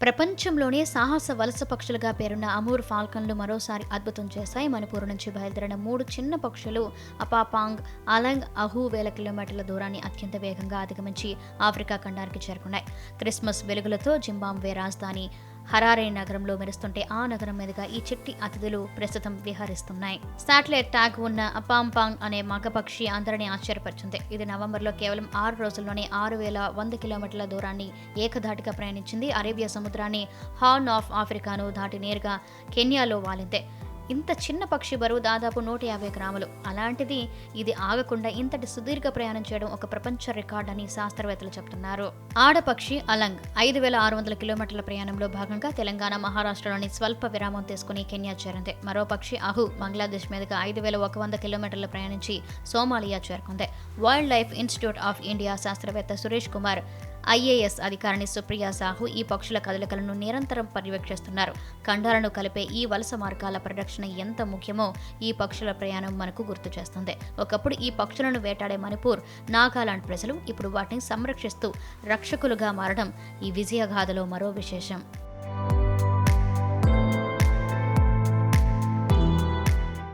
ప్రపంచంలోనే సాహస వలస పక్షులుగా పేరున్న అమూర్ ఫాల్కన్లు మరోసారి అద్భుతం చేశాయి. మణిపూర్ నుంచి బయలుదేరిన 3 చిన్న పక్షులు అపాపాంగ్, అలంగ్, అహు వేల కిలోమీటర్ల దూరాన్ని అత్యంత వేగంగా అధిగమించి ఆఫ్రికా ఖండానికి చేరుకున్నాయి. క్రిస్మస్ వెలుగులతో జింబాబ్వే రాజధాని హరారే నగరంలో మెరుస్తుంటే ఆ నగరం మీదుగా ఈ చిట్టి అతిథులు ప్రస్తుతం విహరిస్తున్నాయి. శాటిలైట్ ట్యాగ్ ఉన్న అపాంపాంగ్ అనే మగపక్షి అందరినీ ఆశ్చర్యపరిచింది. ఇది నవంబర్లో కేవలం 6 రోజుల్లోనే 6100 కిలోమీటర్ల దూరాన్ని ఏకధాటిగా ప్రయాణించింది. అరేబియా సముద్రాన్ని, హార్న్ ఆఫ్ ఆఫ్రికాను దాటి నేరుగా కెన్యాలో వాలిందే. ఇంత చిన్న పక్షి బరువు దాదాపు 150 గ్రాములు. అలాంటిది ఇది ఆగకుండా ఇంతటి సుదీర్ఘ ప్రయాణం చేయడం ఒక ప్రపంచ రికార్డ్ అని శాస్త్రవేత్తలు చెబుతున్నారు. ఆడపక్షి అలంగ్ 5600 కిలోమీటర్ల ప్రయాణంలో భాగంగా తెలంగాణ, మహారాష్ట్రలోని స్వల్ప విరామం తీసుకుని కెన్యా చేరింది. మరో పక్షి అహు బంగ్లాదేశ్ మీదుగా 5100 కిలోమీటర్లు ప్రయాణించి సోమాలియా చేరుకుంది. Wild life institute of India శాస్త్రవేత్త సురేష్ కుమార్, ఐఏఎస్ అధికారిని సుప్రియా సాహు ఈ పక్షుల కదలికలను నిరంతరం పర్యవేక్షిస్తున్నారు. ఖండాలను కలిపే ఈ వలస మార్గాల పరిరక్షణ ఎంత ముఖ్యమో ఈ పక్షుల ప్రయాణం మనకు గుర్తు చేస్తుంది. ఒకప్పుడు ఈ పక్షులను వేటాడే మణిపూర్, నాగాలాండ్ ప్రజలు ఇప్పుడు వాటిని సంరక్షిస్తూ రక్షకులుగా మారడం ఈ విజయగాథలో మరో విశేషం.